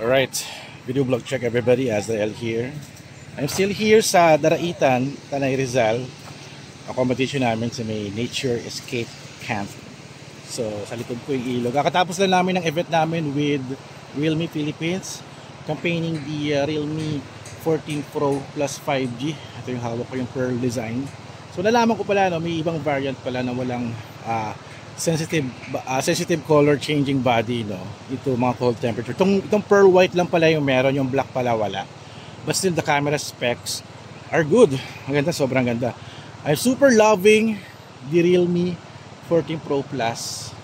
Alright, video vlog check everybody, Azrael here. I'm still here sa Daraitan, Tanay Rizal. Accommodation namin sa may Nature Escape Camp. So sa likod ko yung ilog. Kakatapos lang namin ng event namin with Realme Philippines, campaigning the Realme 14 Pro Plus 5G. Ito yung hawak ko, yung Pearl design. So nalaman ko pala, no, may ibang variant pala na walang sensitive color changing body, no, ito mga cold temperature. Itong pearl white lang pala yung meron, yung black pala wala. But still the camera specs are good. Maganda, sobrang ganda. I'm super loving the Realme 14 Pro Plus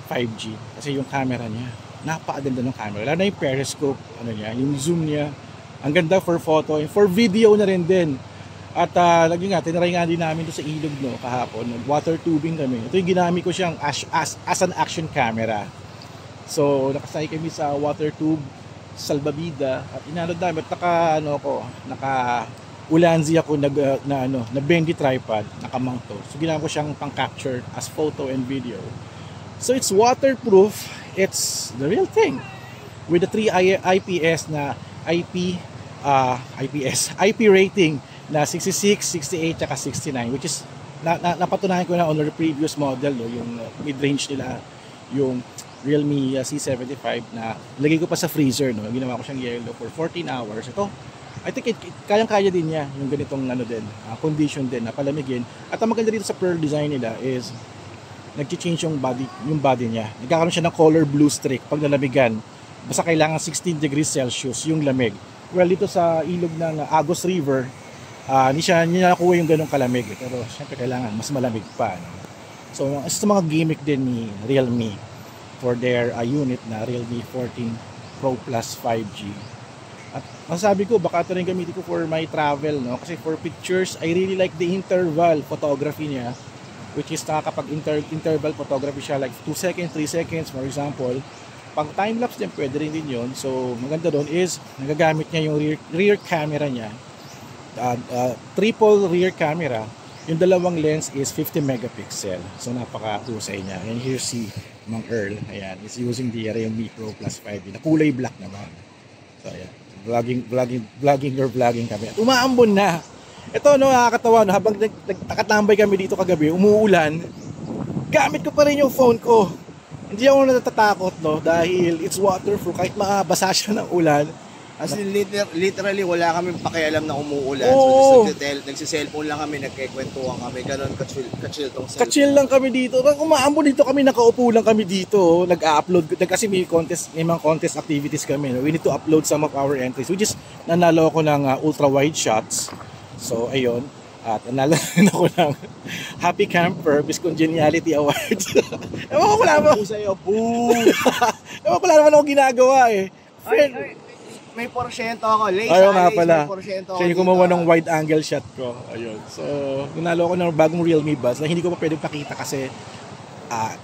5G kasi yung camera niya, napakaganda ng camera. Lalo na yung periscope, ano niya, yung zoom niya, ang ganda for photo and for video na rin din. At lagi nga, tinaray nga din namin doon sa ilog, no, kahapon. Water tubing kami. Ito yung ginamit ko siyang as an action camera. So, nakasay kami sa water tube, salbabida. At inanod namin. At naka-ulanzi ako na bendy tripod, nakamount to. So, ginamit ko siyang pang-capture as photo and video. So, it's waterproof. It's the real thing. With the 3 IPS na IP rating na 66, 68, at 69, which is napatunayan ko na on the previous model, no, yung mid-range nila, yung Realme C75 na lagay ko pa sa freezer, no, ginawa ko siyang yellow for 14 hours. Ito, I think kayang-kaya din niya yung ganitong condition din na palamigin. At ang maganda dito sa Pearl design nila is nag-change yung body niya. Nagkakaroon siya ng color blue streak pag nalamigan. Basta kailangan 16 degrees Celsius yung lamig. Well, dito sa ilog ng Agos River, hindi niya nakuha yung ganong kalamig, pero syempre kailangan mas malamig pa, no? So isa sa mga gimmick din ni Realme for their unit na Realme 14 Pro Plus 5G. At masasabi ko, baka ito rin gamitin ko for my travel, no? Kasi for pictures, I really like the interval photography niya, which is kapag interval photography siya, like 2 seconds, 3 seconds, for example. Pang time-lapse din, pwede rin din yun. So maganda doon is nagagamit niya yung rear camera niya. Triple rear camera. Yung dalawang lens is 50 megapixel. So napaka-husay niya. And here si Mang Earl, ayan, is using the Realme Pro Plus 5 na kulay black naman. So ayan, vlogging kami. At umaambon na. Ito, no, nakakatawa, no, habang nakatambay kami dito kagabi, umuulan, gamit ko pa rin yung phone ko. Hindi ako natatakot, no, dahil it's waterproof kahit mabasa siya ng ulan. As in, literally, wala kami pakialam na umuulan. Oo. So, nagsiselfone lang kami, nagkikwentuhan kami. Ganon, ka-chill tong cellphone. Ka-chill lang kami dito. Umaambon dito kami, nakaupo lang kami dito. Nag-upload. Kasi may mga contest activities kami. No? We need to upload some of our entries. Which is, nanalo ako ng ultra-wide shots. So, ayun. At nanalo ako ng Happy Camper Miss Congeniality Awards. Ewan ko wala ba? Ewan ko wala naman ako ginagawa eh. Ay. May porsyento ako. Ayaw nga pala. Siya yung gumawa ng wide angle shot ko. Ayun. So, nanalo ako ng bagong Realme Buds na hindi ko pa pwedeng pakita kasi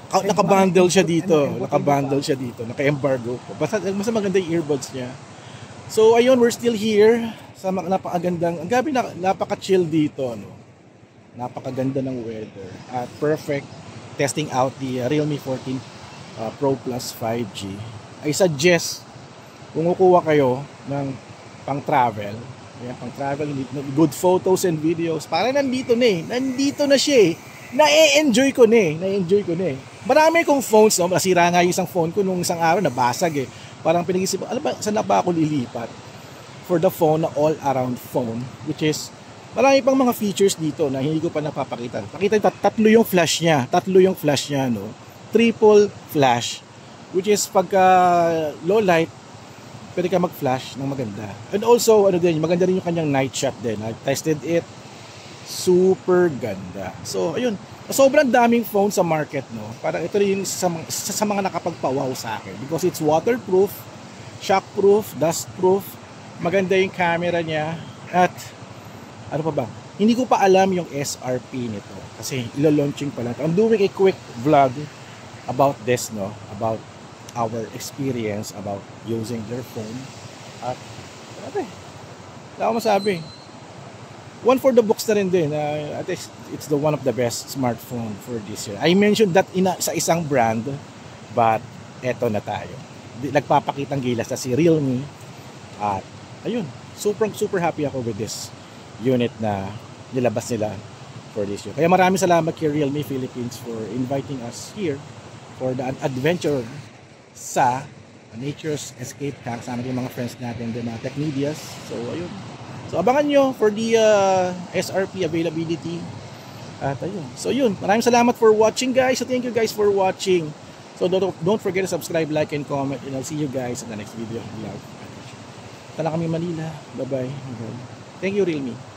nakabundle siya dito. Nakabundle siya dito. Naka-embargo ko. Basta maganda yung earbuds niya. So, ayun, we're still here sa napakagandang, napaka-chill dito. No? Napakaganda ng weather. At perfect testing out the Realme 14 Pro Plus 5G. I suggest kung kukuha kayo ng pang-travel, good photos and videos, parang nandito na siya eh. Na-enjoy ko na eh. Marami kong phones, no? Nasira nga yung isang phone ko nung isang araw, nabasag eh. Parang pinag-isip, alam ba, saan na ba ako lilipat? For the phone na all-around phone, which is, marami pang mga features dito na hindi ko pa napapakita. Pakita, tatlo yung flash niya, no? Triple flash, which is pagka low light, pwede ka mag-flash ng maganda. And also, maganda rin yung kanyang night shot din. I tested it. Super ganda. So, ayun. Sobrang daming phone sa market, no? Parang ito rin sa mga nakapagpawaw sa akin. Because it's waterproof, shockproof, dustproof. Maganda yung camera niya. At, ano pa ba? Hindi ko pa alam yung SRP nito. Kasi ilo-launching pa lang. I'm doing a quick vlog about this, no? About our experience about using their phone. At grabe, wala akong masabi. One for the books na rin din. At least it's the one of the best smartphone for this year. I mentioned that sa isang brand, but eto na tayo. nagpapakitang gilas na si Realme. At ayun, super happy ako with this unit na nilabas nila for this year. Kaya maraming salamat kay Realme Philippines for inviting us here for the adventure sa Nature's Escape Car. Kasama yung mga friends natin, the mga Techmedias. So ayun. So abangan nyo for the SRP availability. At ayun. So yun, maraming salamat for watching guys. So thank you guys for watching. So don't forget to subscribe, like, and comment. And I'll see you guys in the next video. Love. Tala kami Manila. Bye-bye. Thank you Realme.